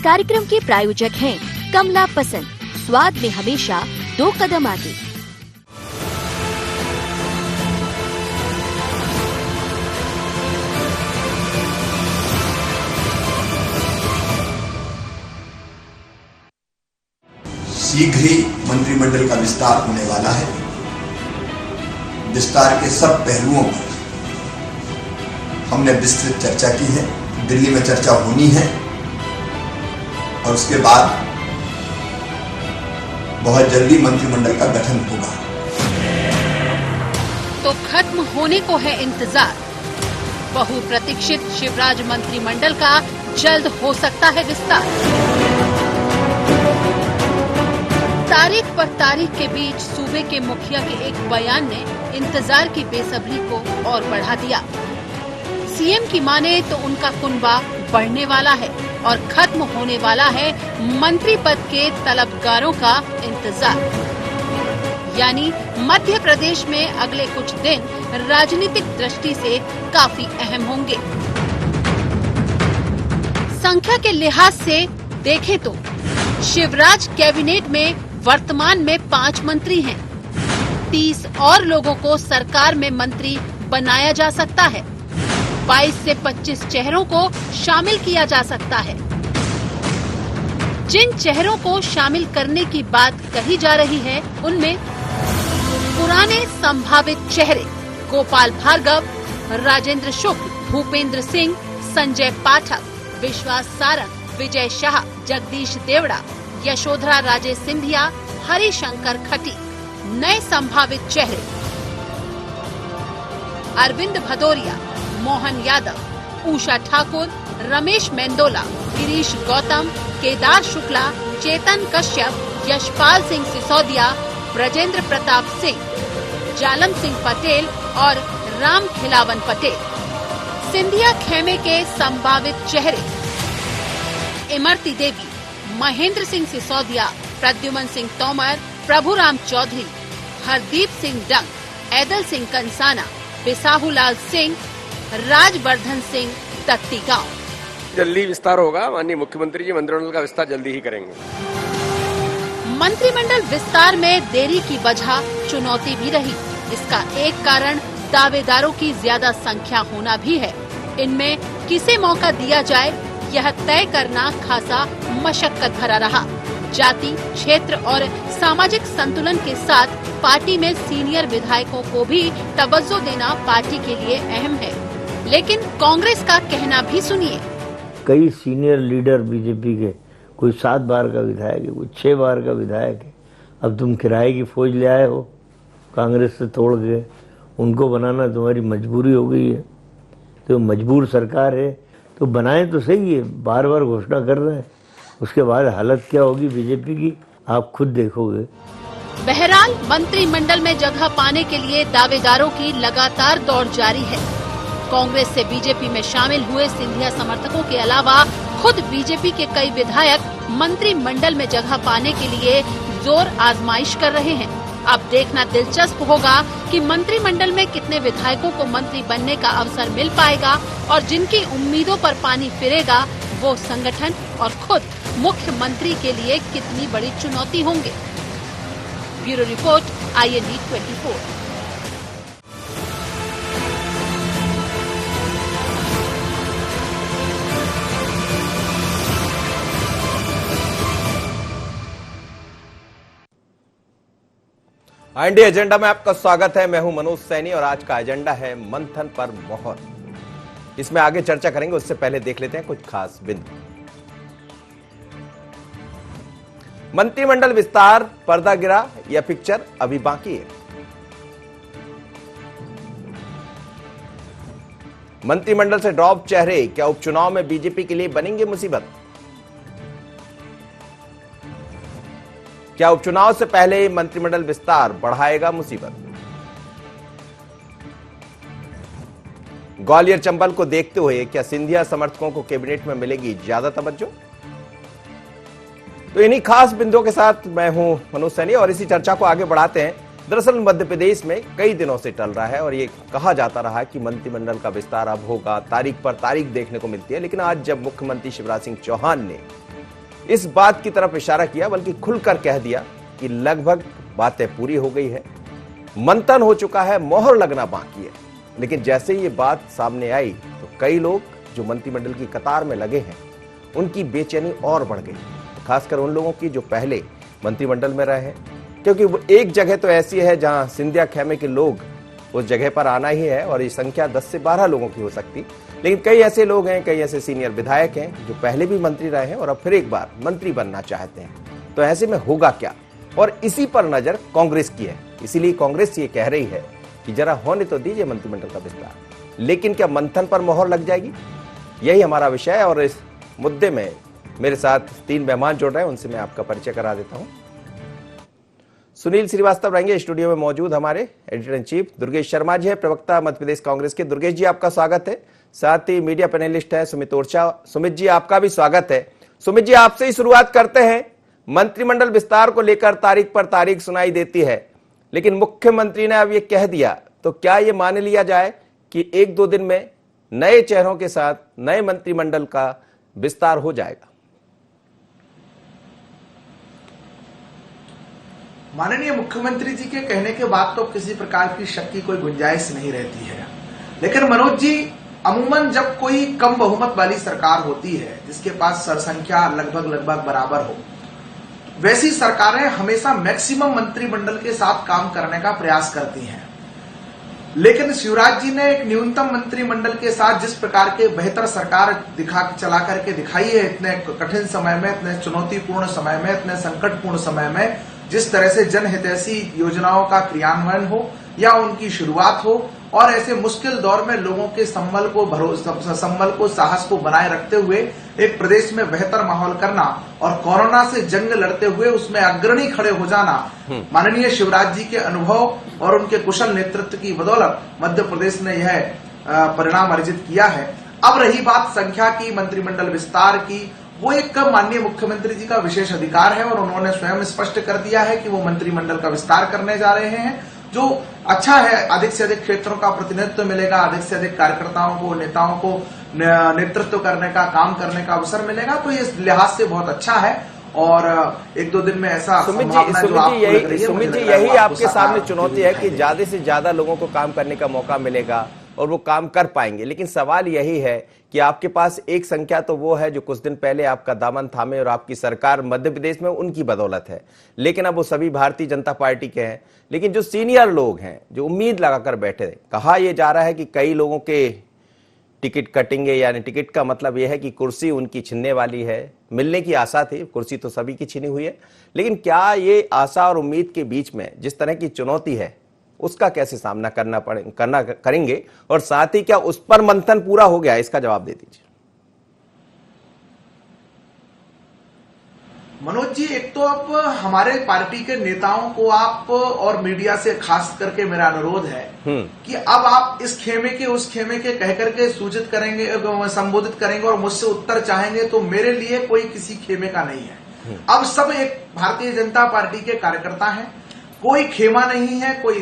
कार्यक्रम के प्रायोजक हैं कमला पसंद, स्वाद में हमेशा 2 कदम आगे। शीघ्र ही मंत्रिमंडल का विस्तार होने वाला है। विस्तार के सब पहलुओं पर हमने विस्तृत चर्चा की है। दिल्ली में चर्चा होनी है और उसके बाद बहुत जल्दी मंत्रिमंडल का गठन होगा। तो खत्म होने को है इंतजार। बहुप्रतीक्षित शिवराज मंत्रिमंडल का जल्द हो सकता है विस्तार। तारीख पर तारीख के बीच सूबे के मुखिया के एक बयान ने इंतजार की बेसब्री को और बढ़ा दिया। सीएम की माने तो उनका कुनबा बढ़ने वाला है और खत्म होने वाला है मंत्री पद के तलबगारों का इंतजार। यानी मध्य प्रदेश में अगले कुछ दिन राजनीतिक दृष्टि से काफी अहम होंगे। संख्या के लिहाज से देखें तो शिवराज कैबिनेट में वर्तमान में 5 मंत्री हैं। 30 और लोगों को सरकार में मंत्री बनाया जा सकता है। 22 से 25 चेहरों को शामिल किया जा सकता है। जिन चेहरों को शामिल करने की बात कही जा रही है उनमें पुराने संभावित चेहरे गोपाल भार्गव, राजेंद्र शुक्ल, भूपेंद्र सिंह, संजय पाठक, विश्वास सारंग, विजय शाह, जगदीश देवड़ा, यशोधरा राजे सिंधिया, हरिशंकर खटी। नए संभावित चेहरे अरविंद भदौरिया, मोहन यादव, उषा ठाकुर, रमेश मेंदोला, गिरीश गौतम, केदार शुक्ला, चेतन कश्यप, यशपाल सिंह सिसोदिया, ब्रजेंद्र प्रताप सिंह, जालम सिंह पटेल और राम खिलावन पटेल। सिंधिया खेमे के संभावित चेहरे इमरती देवी, महेंद्र सिंह सिसोदिया, प्रद्युमन सिंह तोमर, प्रभुराम चौधरी, हरदीप सिंह डंग, ऐदल सिंह कंसाना, बिसाहूलाल सिंह, राजवर्धन सिंह दत्तीगांव। जल्दी विस्तार होगा। माननीय मुख्यमंत्री जी मंत्रिमंडल का विस्तार जल्दी ही करेंगे। मंत्रिमंडल विस्तार में देरी की वजह चुनौती भी रही। इसका एक कारण दावेदारों की ज्यादा संख्या होना भी है। इनमें किसे मौका दिया जाए यह तय करना खासा मशक्कत भरा रहा। जाति, क्षेत्र और सामाजिक संतुलन के साथ पार्टी में सीनियर विधायकों को भी तवज्जो देना पार्टी के लिए अहम है। लेकिन कांग्रेस का कहना भी सुनिए। कई सीनियर लीडर बीजेपी के, कोई 7 बार का विधायक है, कोई 6 बार का विधायक है। अब तुम किराए की फौज ले आए हो कांग्रेस से तोड़ के, उनको बनाना तुम्हारी मजबूरी हो गई है। तो मजबूर सरकार है तो बनाए तो सही है, बार बार घोषणा कर रहे हैं, उसके बाद हालत क्या होगी बीजेपी की आप खुद देखोगे। बहरहाल मंत्रिमंडल में जगह पाने के लिए दावेदारों की लगातार दौड़ जारी है। कांग्रेस से बीजेपी में शामिल हुए सिंधिया समर्थकों के अलावा खुद बीजेपी के कई विधायक मंत्रिमंडल में जगह पाने के लिए जोर आजमाइश कर रहे हैं। अब देखना दिलचस्प होगा कि मंत्रिमंडल में कितने विधायकों को मंत्री बनने का अवसर मिल पाएगा और जिनकी उम्मीदों पर पानी फिरेगा वो संगठन और खुद मुख्यमंत्री के लिए कितनी बड़ी चुनौती होंगे। Bureau report, IND 24। IND agenda में आपका स्वागत है। मैं हूं मनोज सैनी और आज का एजेंडा है मंथन पर मोहर। इसमें आगे चर्चा करेंगे, उससे पहले देख लेते हैं कुछ खास बिंदु। मंत्रिमंडल विस्तार, पर्दा गिरा या पिक्चर अभी बाकी है। मंत्रिमंडल से ड्रॉप चेहरे क्या उपचुनाव में बीजेपी के लिए बनेंगे मुसीबत? क्या उपचुनाव से पहले मंत्रिमंडल विस्तार बढ़ाएगा मुसीबत? ग्वालियर चंबल को देखते हुए क्या सिंधिया समर्थकों को कैबिनेट में मिलेगी ज्यादा तवज्जो? तो इन्हीं खास बिंदुओं के साथ मैं हूं मनोज सैनी और इसी चर्चा को आगे बढ़ाते हैं। दरअसल मध्य प्रदेश में कई दिनों से टल रहा है और ये कहा जाता रहा है कि मंत्रिमंडल का विस्तार अब होगा, तारीख पर तारीख देखने को मिलती है। लेकिन आज जब मुख्यमंत्री शिवराज सिंह चौहान ने इस बात की तरफ इशारा किया, बल्कि खुलकर कह दिया कि लगभग बातें पूरी हो गई है, मंथन हो चुका है, मोहर लगना बाकी है। लेकिन जैसे ही ये बात सामने आई तो कई लोग जो मंत्रिमंडल की कतार में लगे हैं उनकी बेचैनी और बढ़ गई, खासकर उन लोगों की जो पहले मंत्रिमंडल में रहे हैं, क्योंकि वो एक जगह तो ऐसी है जहां सिंधिया खेमे के लोग उस जगह पर आना ही है और ये संख्या 10 से 12 लोगों की हो सकती। लेकिन कई ऐसे लोग हैं, कई ऐसे सीनियर विधायक हैं जो पहले भी मंत्री रहे हैं और अब फिर एक बार मंत्री बनना चाहते हैं। तो ऐसे में होगा क्या, और इसी पर नजर कांग्रेस की है। इसीलिए कांग्रेस ये कह रही है कि जरा होने तो दीजिए मंत्रिमंडल का विस्तार, लेकिन क्या मंथन पर मोहर लग जाएगी? यही हमारा विषय है और इस मुद्दे में मेरे साथ 3 मेहमान जुड़ रहे हैं, उनसे मैं आपका परिचय करा देता हूं। सुनील श्रीवास्तव रहेंगे स्टूडियो में मौजूद, हमारे editor in chief. Durgesh Sharma ji है, प्रवक्ता मध्य प्रदेश कांग्रेस के। दुर्गेश जी, आपका स्वागत है। साथ ही मीडिया पैनलिस्ट है सुमित ओरछा। सुमित जी, आपका भी स्वागत है। सुमित जी, आपसे ही शुरुआत करते हैं। मंत्रिमंडल विस्तार को लेकर तारीख पर तारीख सुनाई देती है, लेकिन मुख्यमंत्री ने अब ये कह दिया, तो क्या ये मान लिया जाए कि 1-2 दिन में नए चेहरों के साथ नए मंत्रिमंडल का विस्तार हो जाएगा? माननीय मुख्यमंत्री जी के कहने के बाद तो किसी प्रकार की शक की कोई गुंजाइश नहीं रहती है। लेकिन मनोज जी, अमूमन जब कोई कम बहुमत वाली सरकार होती है जिसके पास सरसंख्या लगभग बराबर हो, वैसी सरकारें हमेशा मैक्सिमम मंत्रिमंडल के साथ काम करने का प्रयास करती हैं। लेकिन शिवराज जी ने एक न्यूनतम मंत्रिमंडल के साथ जिस प्रकार के बेहतर सरकार चला करके दिखाई है, इतने कठिन समय में, इतने चुनौतीपूर्ण समय में, इतने संकटपूर्ण समय में, जिस तरह से जनहितैषी योजनाओं का क्रियान्वयन हो या उनकी शुरुआत हो और ऐसे मुश्किल दौर में लोगों के संबल को साहस को बनाए रखते हुए एक प्रदेश में बेहतर माहौल करना और कोरोना से जंग लड़ते हुए उसमें अग्रणी खड़े हो जाना, माननीय शिवराज जी के अनुभव और उनके कुशल नेतृत्व की बदौलत मध्य प्रदेश ने यह परिणाम अर्जित किया है। अब रही बात संख्या की, मंत्रिमंडल विस्तार की, वो एक माननीय मुख्यमंत्री जी का विशेष अधिकार है और उन्होंने स्वयं स्पष्ट कर दिया है कि वो मंत्रिमंडल का विस्तार करने जा रहे हैं, जो अच्छा है। अधिक से अधिक क्षेत्रों का प्रतिनिधित्व मिलेगा, अधिक से अधिक कार्यकर्ताओं को, नेताओं को नेतृत्व करने का, काम करने का अवसर मिलेगा, तो इस लिहाज से बहुत अच्छा है। और 1-2 दिन में ऐसा सुमित जी, यही आपके सामने चुनौती है कि ज्यादा से ज्यादा लोगों को काम करने का मौका मिलेगा और वो काम कर पाएंगे। लेकिन सवाल यही है कि आपके पास एक संख्या तो वो है जो कुछ दिन पहले आपका दामन थामे और आपकी सरकार मध्य प्रदेश में उनकी बदौलत है, लेकिन अब वो सभी भारतीय जनता पार्टी के हैं। लेकिन जो सीनियर लोग हैं, जो उम्मीद लगाकर बैठे, कहा यह जा रहा है कि कई लोगों के टिकट कटेंगे, यानी टिकट का मतलब यह है कि कुर्सी उनकी छिनने वाली है। मिलने की आशा थी, कुर्सी तो सभी की छिनी हुई है, लेकिन क्या ये आशा और उम्मीद के बीच में जिस तरह की चुनौती है उसका कैसे सामना करेंगे, और साथ ही क्या उस पर मंथन पूरा हो गया, इसका जवाब दे दीजिए। मनोज जी, एक तो अब हमारे पार्टी के नेताओं को आप और मीडिया से खास करके मेरा अनुरोध है कि अब आप इस खेमे के उस खेमे के कह करके सूचित करेंगे, संबोधित करेंगे और मुझसे उत्तर चाहेंगे, तो मेरे लिए कोई किसी खेमे का नहीं है। अब सब एक भारतीय जनता पार्टी के कार्यकर्ता हैं, कोई खेमा नहीं है, कोई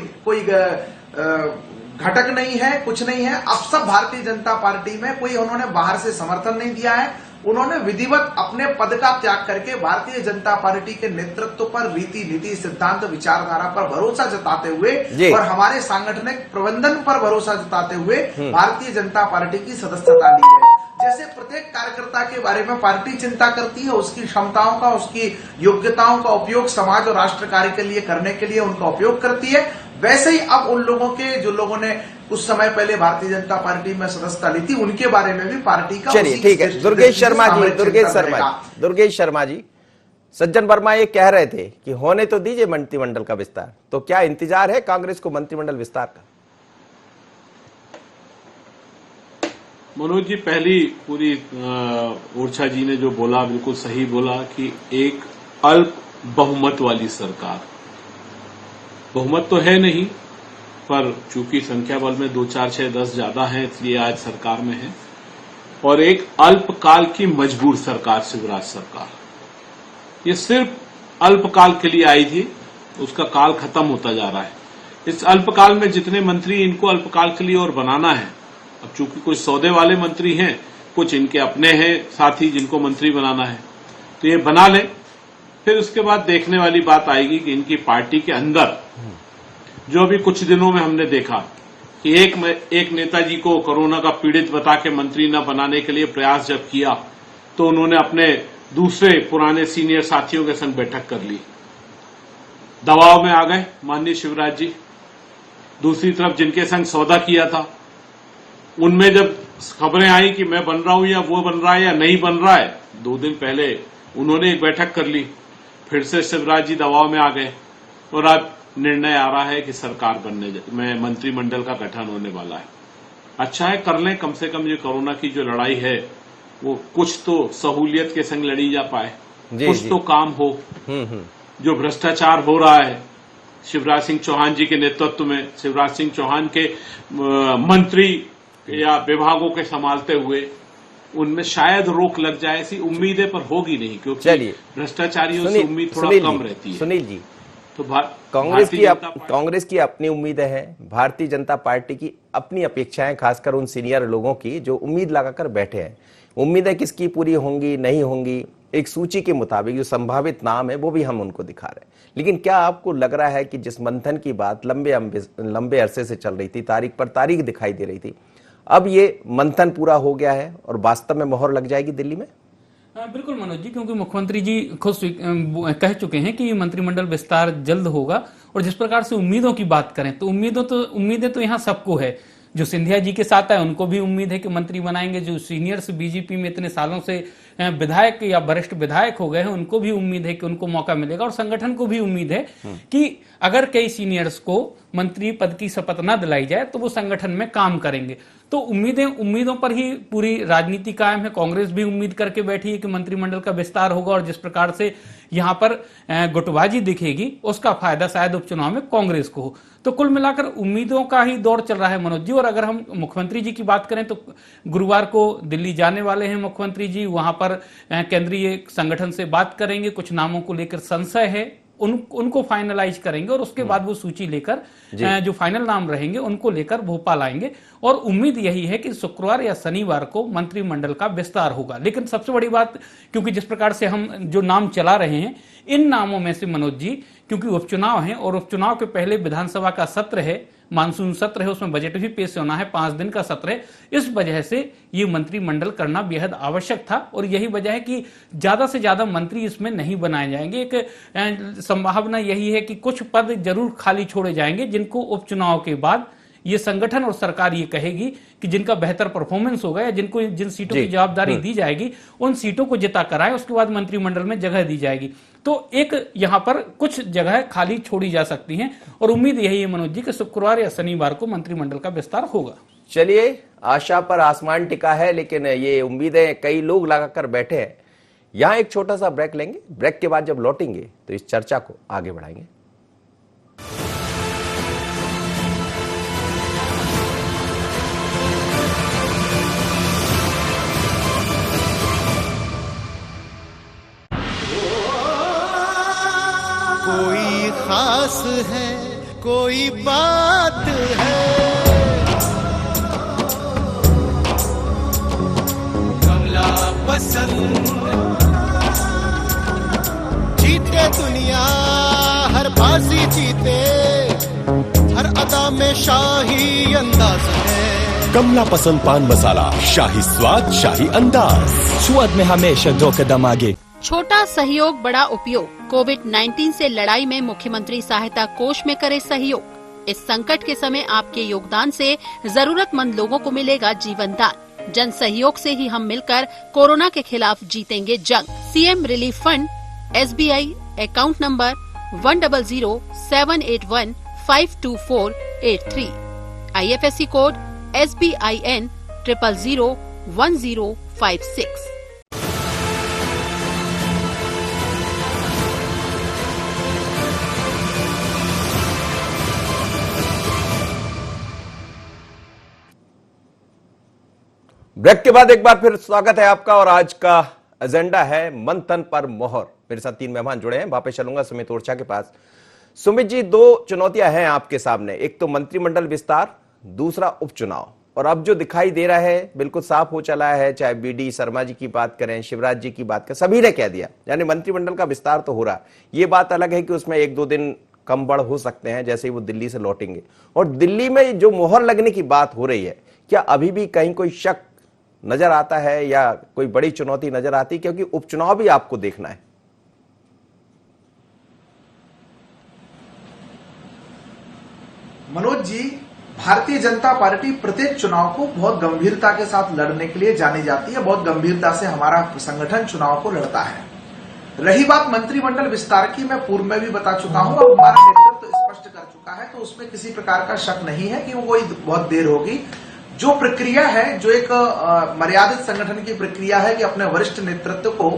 घटक नहीं है, कुछ नहीं है। अब सब भारतीय जनता पार्टी में, कोई उन्होंने बाहर से समर्थन नहीं दिया है। उन्होंने विधिवत अपने पद का त्याग करके भारतीय जनता पार्टी के नेतृत्व पर, रीति नीति, सिद्धांत, विचारधारा पर भरोसा जताते हुए और हमारे सांगठनिक प्रबंधन पर भरोसा जताते हुए भारतीय जनता पार्टी की सदस्यता ली है। जैसे प्रत्येक कार्यकर्ता के बारे में पार्टी चिंता करती है, उसकी क्षमताओं का, उसकी योग्यताओं का उपयोग समाज और राष्ट्र कार्य के लिए करने के लिए उनका उपयोग करती है, वैसे ही अब उन लोगों के, जो लोगों ने कुछ समय पहले भारतीय जनता पार्टी में सदस्यता ली थी, उनके बारे में भी पार्टी का। चलिए ठीक है। दुर्गेश शर्मा जी, सज्जन वर्मा ये कह रहे थे कि होने तो दीजिए मंत्रिमंडल का विस्तार, तो क्या इंतजार है कांग्रेस को मंत्रिमंडल विस्तार का? मनोज जी, पहली पूरी ओरछा जी ने जो बोला बिल्कुल सही बोला कि एक अल्प बहुमत वाली सरकार, बहुमत तो है नहीं, पर चूंकि संख्या बल में 2, 4, 6, 10 ज्यादा हैं, इसलिए आज सरकार में है। और एक अल्पकाल की मजबूर सरकार, शिवराज सरकार, ये सिर्फ अल्पकाल के लिए आई थी, उसका काल खत्म होता जा रहा है। इस अल्पकाल में जितने मंत्री, इनको अल्पकाल के लिए और बनाना है। अब चूंकि कुछ सौदे वाले मंत्री हैं, कुछ इनके अपने हैं साथी जिनको मंत्री बनाना है, तो ये बना लें, फिर उसके बाद देखने वाली बात आएगी कि इनकी पार्टी के अंदर जो अभी कुछ दिनों में हमने देखा कि एक नेताजी को कोरोना का पीड़ित बता के मंत्री न बनाने के लिए प्रयास जब किया तो उन्होंने अपने दूसरे पुराने सीनियर साथियों के संग बैठक कर ली, दबाव में आ गए माननीय शिवराज जी। दूसरी तरफ जिनके संग सौदा किया था उनमें जब खबरें आई कि मैं बन रहा हूं या वो बन रहा है या नहीं बन रहा है, 2 दिन पहले उन्होंने एक बैठक कर ली, फिर से शिवराज जी दबाव में आ गए और अब निर्णय आ रहा है कि सरकार में मंत्रिमंडल का गठन होने वाला है। अच्छा है, कर लें, कम से कम ये कोरोना की जो लड़ाई है वो कुछ तो सहूलियत के संग लड़ी जा पाए, कुछ तो काम हो। जो भ्रष्टाचार हो रहा है शिवराज सिंह चौहान जी के नेतृत्व में, शिवराज सिंह चौहान के मंत्री या विभागों के संभालते हुए, उनमें शायद रोक लग जाए, ऐसी उम्मीदें पर होगी नहीं, क्योंकि भ्रष्टाचारियों से उम्मीद थोड़ा कम रहती है। सुनील जी, तो कांग्रेस की अपनी उम्मीदें हैं, भारतीय जनता पार्टी की अपनी अपेक्षाएं, खासकर उन सीनियर लोगों की जो उम्मीद लगाकर बैठे हैं। उम्मीदें किसकी पूरी होंगी नहीं होंगी, एक सूची के मुताबिक जो संभावित नाम है वो भी हम उनको दिखा रहे हैं। लेकिन क्या आपको लग रहा है कि जिस मंथन की बात लंबे अरसे से चल रही थी, तारीख पर तारीख दिखाई दे रही थी, अब ये मंथन पूरा हो गया है और वास्तव में मोहर लग जाएगी दिल्ली में? बिल्कुल मनोज जी, क्योंकि मुख्यमंत्री जी खुद कह चुके हैं कि मंत्रिमंडल विस्तार जल्द होगा। और जिस प्रकार से उम्मीदों की बात करें तो उम्मीदें तो यहाँ सबको है। जो सिंधिया जी के साथ है उनको भी उम्मीद है कि मंत्री बनाएंगे, जो सीनियर्स बीजेपी में इतने सालों से विधायक या वरिष्ठ विधायक हो गए हैं उनको भी उम्मीद है कि उनको मौका मिलेगा, और संगठन को भी उम्मीद है कि अगर कई सीनियर्स को मंत्री पद की शपथ न दिलाई जाए तो वो संगठन में काम करेंगे। तो उम्मीदों पर ही पूरी राजनीति कायम है। कांग्रेस भी उम्मीद करके बैठी है कि मंत्रिमंडल का विस्तार होगा, और जिस प्रकार से यहां पर गुटबाजी दिखेगी उसका फायदा शायद उपचुनाव में कांग्रेस को हो। तो कुल मिलाकर उम्मीदों का ही दौर चल रहा है मनोज जी। और अगर हम मुख्यमंत्री जी की बात करें तो गुरुवार को दिल्ली जाने वाले हैं मुख्यमंत्री जी, वहां पर केंद्रीय संगठन से बात करेंगे, कुछ नामों को लेकर संशय है उनको फाइनलाइज करेंगे, और उसके बाद वो सूची लेकर जो फाइनल नाम रहेंगे उनको लेकर भोपाल आएंगे। और उम्मीद यही है कि शुक्रवार या शनिवार को मंत्रिमंडल का विस्तार होगा। लेकिन सबसे बड़ी बात, क्योंकि जिस प्रकार से हम जो नाम चला रहे हैं, इन नामों में से मनोज जी, क्योंकि उपचुनाव है और उपचुनाव के पहले विधानसभा का सत्र है, मानसून सत्र है, उसमें बजट भी पेश होना है, 5 दिन का सत्र है, इस वजह से ये मंत्रिमंडल करना बेहद आवश्यक था। और यही वजह है कि ज्यादा से ज्यादा मंत्री इसमें नहीं बनाए जाएंगे। एक संभावना यही है कि कुछ पद जरूर खाली छोड़े जाएंगे, जिनको उपचुनाव के बाद ये संगठन और सरकार ये कहेगी कि जिनका बेहतर परफॉर्मेंस होगा या जिन सीटों की जवाबदारी दी जाएगी उन सीटों को जिता कर आए, उसके बाद मंत्रिमंडल में जगह दी जाएगी। तो एक यहां पर कुछ जगह खाली छोड़ी जा सकती हैं, और उम्मीद यही है मनोज जी कि शुक्रवार या शनिवार को मंत्रिमंडल का विस्तार होगा। चलिए, आशा पर आसमान टिका है, लेकिन ये उम्मीदें कई लोग लगाकर बैठे हैं। यहां एक छोटा सा ब्रेक लेंगे, ब्रेक के बाद जब लौटेंगे तो इस चर्चा को आगे बढ़ाएंगे। कोई खास है, कोई बात है, कमला पसंद। जीते दुनिया, हर बाजी जीते, हर अदा में शाही अंदाज है। कमला पसंद पान मसाला, शाही स्वाद, शाही अंदाज, स्वाद में हमेशा 2 कदम आगे। छोटा सहयोग बड़ा उपयोग। कोविड-19 से लड़ाई में मुख्यमंत्री सहायता कोष में करे सहयोग। इस संकट के समय आपके योगदान से जरूरतमंद लोगों को मिलेगा जीवन दान। जन सहयोग से ही हम मिलकर कोरोना के खिलाफ जीतेंगे जंग। CM relief fund, SBI, account number 1007815248 IFSC code SBIN 0001056। Break के बाद एक बार फिर स्वागत है आपका, और आज का एजेंडा है मंथन पर मोहर। मेरे साथ 3 मेहमान जुड़े हैं, वापस चलूंगा सुमित ओरछा के पास। सुमित जी, 2 चुनौतियां हैं आपके सामने, एक तो मंत्रिमंडल विस्तार, दूसरा उपचुनाव। और अब जो दिखाई दे रहा है बिल्कुल साफ हो चला है, चाहे बीडी शर्मा जी की बात करें, शिवराज जी की बात करें, सभी ने कह दिया, यानी मंत्रिमंडल का विस्तार तो हो रहा। ये बात अलग है कि उसमें 1-2 दिन कम बढ़ हो सकते हैं जैसे ही वो दिल्ली से लौटेंगे। और दिल्ली में जो मोहर लगने की बात हो रही है, क्या अभी भी कहीं कोई शक नजर आता है या कोई बड़ी चुनौती नजर आती, क्योंकि उपचुनाव भी आपको देखना है? मनोज जी, भारतीय जनता पार्टी प्रत्येक चुनाव को बहुत गंभीरता के साथ लड़ने के लिए जानी जाती है। बहुत गंभीरता से हमारा संगठन चुनाव को लड़ता है। रही बात मंत्रिमंडल विस्तार की, मैं पूर्व में भी बता चुका हूं, अब हमारा नेतृत्व स्पष्ट कर चुका है, तो उसमें किसी प्रकार का शक नहीं है कि वो कोई बहुत देर होगी। जो प्रक्रिया है, जो एक मर्यादित संगठन की प्रक्रिया है कि अपने वरिष्ठ नेतृत्व को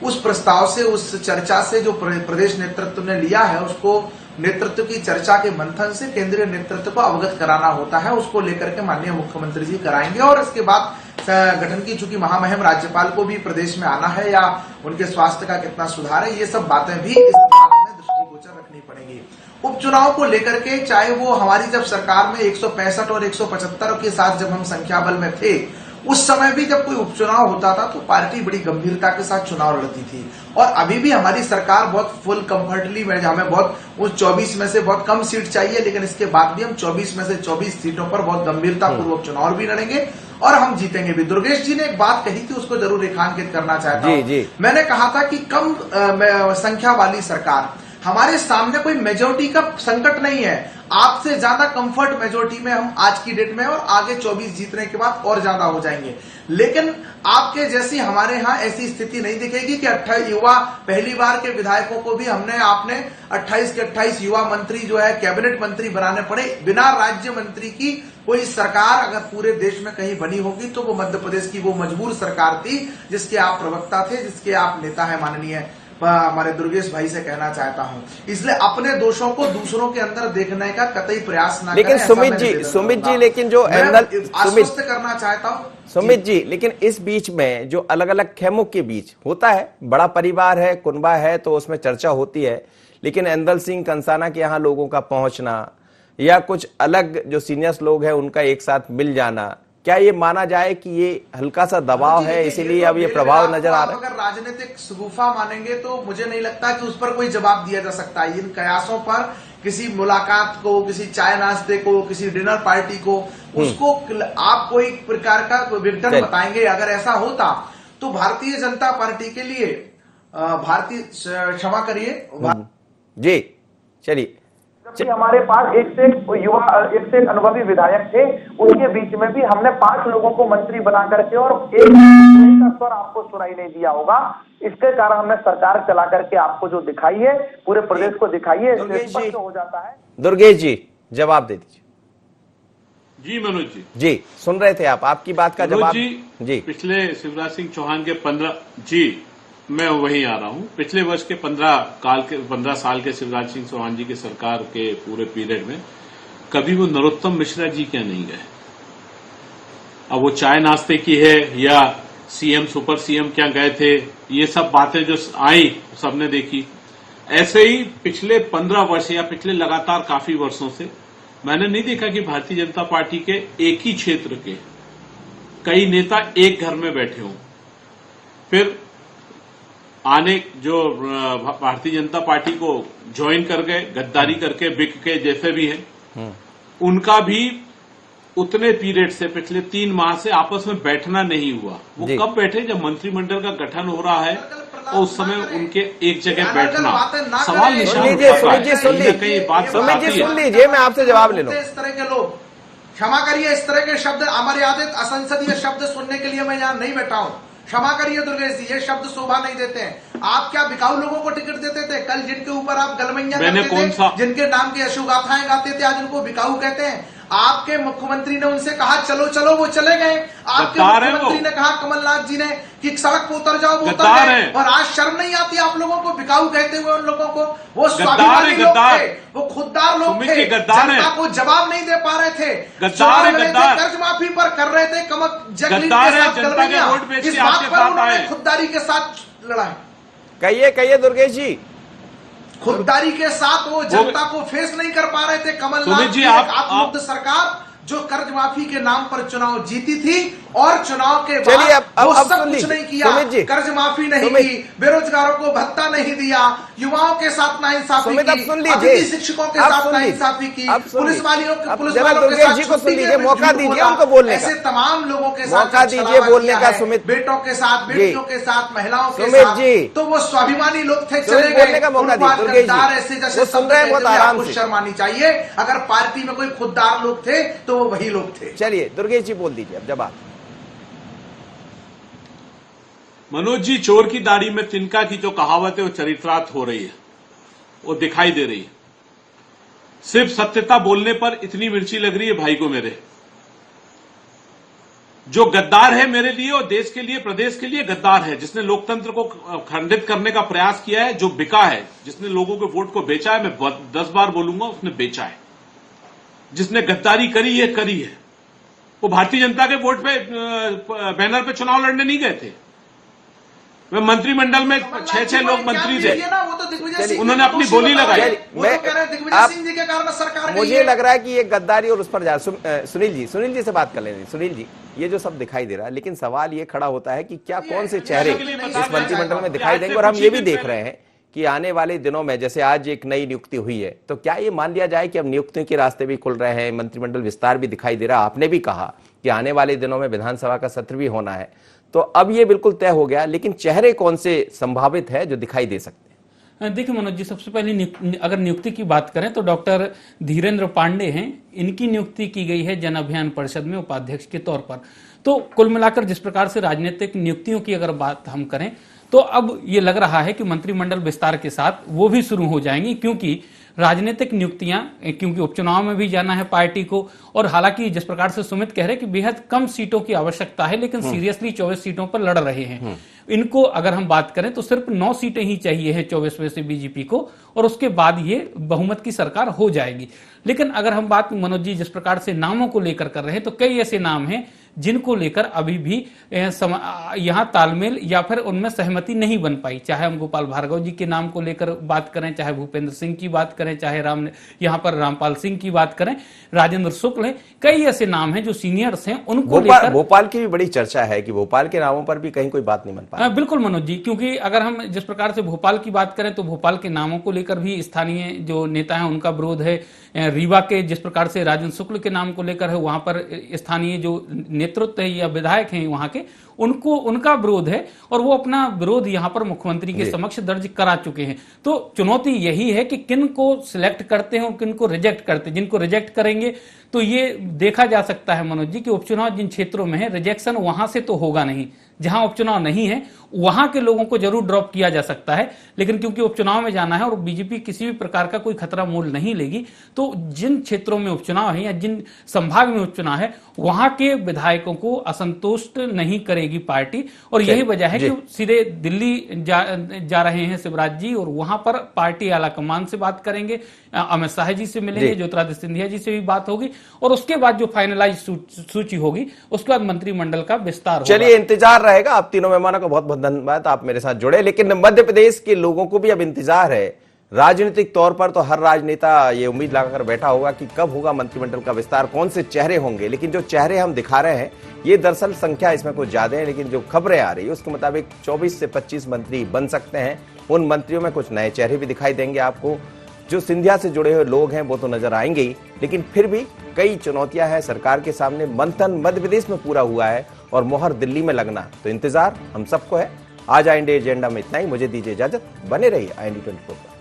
उस प्रस्ताव से, उस चर्चा से जो प्रदेश नेतृत्व ने लिया है, उसको नेतृत्व की चर्चा के मंथन से केंद्रीय नेतृत्व को अवगत कराना होता है। उसको लेकर के माननीय मुख्यमंत्री जी कराएंगे और इसके बाद गठन की, चूंकि महामहिम राज्यपाल को भी प्रदेश में आना है या उनके स्वास्थ्य का कितना सुधार है, ये सब बातें भी इस बात में दृष्टिगोचर रखनी पड़ेगी। उपचुनाव को लेकर के, चाहे वो हमारी जब सरकार में 165 और 175 के साथ जब हम संख्या बल में थे, उस समय भी जब कोई उपचुनाव होता था तो पार्टी बड़ी गंभीरता के साथ चुनाव लड़ती थी। और अभी भी हमारी सरकार बहुत फुल कंफर्टली में, हमें बहुत उस 24 में से बहुत कम सीट चाहिए, लेकिन इसके बाद भी हम 24 में से 24 सीटों पर बहुत गंभीरता पूर्वक चुनाव भी लड़ेंगे और हम जीतेंगे भी। दुर्गेश जी ने एक बात कही थी, उसको जरूर रेखांकित करना चाहता हूं। मैंने कहा था कि कम संख्या वाली सरकार, हमारे सामने कोई मेजोरिटी का संकट नहीं है। आपसे ज्यादा कंफर्ट मेजोरिटी में हम आज की डेट में, और आगे 24 जीतने के बाद और ज्यादा हो जाएंगे। लेकिन आपके जैसी हमारे यहाँ ऐसी स्थिति नहीं दिखेगी कि 28 युवा, पहली बार के विधायकों को भी आपने 28 के 28 युवा मंत्री जो है कैबिनेट मंत्री बनाने पड़े। बिना राज्य मंत्री की कोई सरकार अगर पूरे देश में कहीं बनी होगी तो वो मध्य प्रदेश की वो मजबूर सरकार थी जिसके आप प्रवक्ता थे, जिसके आप नेता है। माननीय हमारे दुर्गेश भाई से कहना चाहता हूं, इसलिए अपने दोषों को दूसरों के अंदर देखने का कतई प्रयास ना लेकिन करें। सुमित जी, लेकिन जो आश्वस्त करना चाहता हूं सुमित जी, लेकिन इस बीच में जो अलग अलग खेमों के बीच होता है, बड़ा परिवार है, कुनबा है, तो उसमें चर्चा होती है, लेकिन एंदल सिंह कंसाना के यहाँ लोगों का पहुंचना या कुछ अलग जो सीनियर्स लोग हैं उनका एक साथ मिल जाना, क्या ये माना जाए कि ये हल्का सा दबाव है, इसीलिए अब ये प्रभाव नजर आ रहा है? अगर राजनीतिक शगुफा मानेंगे तो मुझे नहीं लगता कि उस पर कोई जवाब दिया जा सकता है। इन कयासों पर किसी मुलाकात को, किसी चाय नाश्ते को, किसी डिनर पार्टी को, उसको आप कोई प्रकार का विघटन बताएंगे? अगर ऐसा होता तो भारतीय जनता पार्टी के लिए, क्षमा करिए जी, चलिए, हमारे पास एक से एक अनुभवी विधायक थे, उनके बीच में भी हमने 5 लोगों को मंत्री बना करके और एक का स्वर आपको सुनाई नहीं दिया होगा। इसके कारण हमने सरकार चला करके आपको जो दिखाई है, पूरे प्रदेश को दिखाई है, स्पष्ट हो जाता है। दुर्गेश जी जवाब दे दीजिए। जी मनोज जी, जी सुन रहे थे आप, आपकी बात का जवाब। जी, पिछले शिवराज सिंह चौहान के 15 जी मैं वहीं आ रहा हूं। पिछले वर्ष के 15 साल के शिवराज सिंह चौहान जी की सरकार के पूरे पीरियड में कभी वो नरोत्तम मिश्रा जी क्या नहीं गए। अब वो चाय नाश्ते की है या सीएम सुपर सीएम क्या गए थे, ये सब बातें जो आई सबने देखी। ऐसे ही पिछले 15 वर्ष या पिछले लगातार काफी वर्षों से मैंने नहीं देखा कि भारतीय जनता पार्टी के एक ही क्षेत्र के कई नेता एक घर में बैठे हों। फिर आने जो भारतीय जनता पार्टी को ज्वाइन कर गए, गद्दारी करके बिक के जैसे भी हैं, उनका भी उतने पीरियड से पिछले 3 माह से आपस में बैठना नहीं हुआ। वो कब बैठे? जब मंत्रिमंडल का गठन हो रहा है और उस समय उनके एक जगह बैठना सवाल निशान सुन लीजिए, मैं आपसे जवाब ले लूं। इस तरह के लोग, क्षमा करिए, इस तरह के शब्द, अमर्यादित असंसदीय शब्द सुनने के लिए मैं यहाँ नहीं बैठा हूं। क्षमा करिए दुर्गेश जी, ये शब्द शोभा नहीं देते हैं। आप क्या बिकाऊ लोगों को टिकट देते थे? कल जिनके ऊपर आप गलमैया करते थे, जिनके नाम की अशुगाथाएं गाते थे, आज उनको बिकाऊ कहते हैं। आपके मुख्यमंत्री ने उनसे कहा चलो चलो, वो चले गए। आपके मुख्यमंत्री ने कहा, कमलनाथ जी ने, कि सड़क पर उतर जाओ, वो उतर गए। और आज शर्म नहीं आती आप लोगों को बिकाऊ कहते हुए उन लोगों को? वो स्वाभिमानी लोग थे, वो खुददार लोग थे, जनता को जवाब नहीं दे पा रहे थे, कर्ज माफी पर कर रहे थे इस बात पर उन्होंने खुददारी के साथ लड़ा है। कहिए दुर्गेश जी। खुददारी के साथ वो जनता को फेस नहीं कर पा रहे थे। कमलनाथ जी, आत्ममुक्त सरकार, जो कर्ज माफी के नाम पर चुनाव जीती थी और चुनाव के बाद वो सब कुछ नहीं किया, कर्ज माफी नहीं की, बेरोजगारों को भत्ता नहीं दिया, युवाओं के साथ नाइंसाफी की, अतिथि शिक्षकों के साथ नाइंसाफी की, पुलिस वालों के साथ मौका दीजिए उनको बोलने का, ऐसे तमाम लोगों के साथ मौका दीजिए बोलने का सुमित, बेटों के साथ, बेटियों के साथ, महिलाओं के साथ, तो वो स्वाभिमानी लोग थे, चले गए, ऐसे जैसे शर्मानी चाहिए। अगर पार्टी में कोई खुददार लोग थे तो वो वही लोग थे। चलिए दुर्गेश जी बोल दीजिए अब जवाब। मनोज जी, चोर की दाढ़ी में तिनका की जो कहावत है वो चरित्रार्थ हो रही है, वो दिखाई दे रही है। सिर्फ सत्यता बोलने पर इतनी मिर्ची लग रही है भाई को मेरे। जो गद्दार है मेरे लिए और देश के लिए, प्रदेश के लिए गद्दार है, जिसने लोकतंत्र को खंडित करने का प्रयास किया है, जो बिका है, जिसने लोगों के वोट को बेचा है, मैं 10 बार बोलूंगा उसने बेचा है। जिसने गद्दारी करी है, वो भारतीय जनता के वोट पे बैनर पे चुनाव लड़ने नहीं गए थे। वे मंत्रिमंडल में 6 लोग मंत्री थे, उन्होंने अपनी बोली लगाई। मुझे लग रहा है कि ये गद्दारी और उस पर जा सुनील जी से बात कर लेंगे। सुनील जी, ये जो सब दिखाई दे रहा है, लेकिन सवाल ये खड़ा होता है कि क्या कौन से चेहरे इस मंत्रिमंडल में दिखाई देंगे। और हम ये भी देख रहे हैं कि आने वाले दिनों में, जैसे आज एक नई नियुक्ति हुई है, तो क्या ये मान लिया जाए कि अब नियुक्तियों के रास्ते भी खुल रहे हैं, मंत्रिमंडल विस्तार भी दिखाई दे रहा है। आपने भी कहा कि आने वाले दिनों में विधानसभा का सत्र भी होना है, तो अब ये बिल्कुल तय हो गया, लेकिन चेहरे कौन से संभावित है जो दिखाई दे सकते हैं? देखिए मनोज जी, सबसे पहले अगर नियुक्ति की बात करें तो डॉक्टर धीरेन्द्र पांडे हैं, इनकी नियुक्ति की गई है जन अभियान परिषद में उपाध्यक्ष के तौर पर। तो कुल मिलाकर जिस प्रकार से राजनीतिक नियुक्तियों की अगर बात हम करें तो अब ये लग रहा है कि मंत्रिमंडल विस्तार के साथ वो भी शुरू हो जाएंगी, क्योंकि राजनीतिक नियुक्तियां, क्योंकि उपचुनाव में भी जाना है पार्टी को। और हालांकि जिस प्रकार से सुमित कह रहे कि बेहद कम सीटों की आवश्यकता है, लेकिन सीरियसली 24 सीटों पर लड़ रहे हैं। इनको अगर हम बात करें तो सिर्फ 9 सीटें ही चाहिए है 24 में से बीजेपी को, और उसके बाद ये बहुमत की सरकार हो जाएगी। लेकिन अगर हम बात मनोज जी जिस प्रकार से नामों को लेकर कर रहे हैं, तो कई ऐसे नाम हैं जिनको लेकर अभी भी यहां तालमेल या फिर उनमें सहमति नहीं बन पाई। चाहे हम गोपाल भार्गव जी के नाम को लेकर बात करें, चाहे भूपेंद्र सिंह की बात करें, चाहे यहां पर रामपाल सिंह की बात करें, राजेंद्र शुक्ल हैं, कई ऐसे नाम हैं जो सीनियर्स हैं, उनको लेकर भोपाल की भी बड़ी चर्चा है कि भोपाल के नामों पर भी कहीं कोई बात नहीं बन पा। बिल्कुल मनोज जी, क्योंकि अगर हम जिस प्रकार से भोपाल की बात करें तो भोपाल के नामों को लेकर भी स्थानीय जो नेता हैं उनका विरोध है। रीवा के जिस प्रकार से राजेंद्र शुक्ल के नाम को लेकर है, वहां पर स्थानीय जो नेतृत्व है या विधायक हैं वहां के, उनका विरोध है, और वो अपना विरोध यहां पर मुख्यमंत्री के समक्ष दर्ज करा चुके हैं। तो चुनौती यही है कि किन को सिलेक्ट करते हैं और किन को रिजेक्ट करते हैं। जिनको रिजेक्ट करेंगे तो ये देखा जा सकता है मनोज जी कि उपचुनाव जिन क्षेत्रों में है, रिजेक्शन वहां से तो होगा नहीं। जहां उपचुनाव नहीं है वहां के लोगों को जरूर ड्रॉप किया जा सकता है, लेकिन क्योंकि उपचुनाव में जाना है और बीजेपी किसी भी प्रकार का कोई खतरा मोल नहीं लेगी, तो जिन क्षेत्रों में उपचुनाव है या जिन संभाग में उपचुनाव है वहां के विधायकों को असंतुष्ट नहीं करेगी पार्टी। और यही वजह है कि सीधे दिल्ली जा रहे हैं शिवराज जी, और वहां पर पार्टी आला कमान से बात करेंगे, अमित शाह जी से मिलेंगे, ज्योतिरादित्य सिंधिया जी से भी बात होगी, और उसके बाद जो फाइनलाइज सूची होगी उसके बाद मंत्रिमंडल का विस्तार होगा। चलिए इंतजार रहेगा। आप तीनों मेहमानों का बहुत बहुत धन्यवाद, आप मेरे साथ जुड़े। लेकिन मध्य प्रदेश के लोगों को भी अब इंतजार है। राजनीतिक तौर पर तो हर राजनेता ये उम्मीद लगाकर बैठा होगा कि कब होगा मंत्रिमंडल का विस्तार, कौन से चेहरे होंगे। लेकिन जो चेहरे हम दिखा रहे हैं ये दरअसल संख्या इसमें कुछ ज्यादा है, लेकिन जो खबरें आ रही है उसके मुताबिक 24 से 25 मंत्री बन सकते हैं। उन मंत्रियों में कुछ नए चेहरे भी दिखाई देंगे आपको। जो सिंधिया से जुड़े हुए लोग हैं वो तो नजर आएंगे ही, लेकिन फिर भी कई चुनौतियां हैं सरकार के सामने। मंथन मध्य प्रदेश में पूरा हुआ है और मोहर दिल्ली में लगना, तो इंतजार हम सबको है। आज IND एजेंडा में इतना ही। मुझे दीजिए इजाजत, बने रहिए IND 24 पर।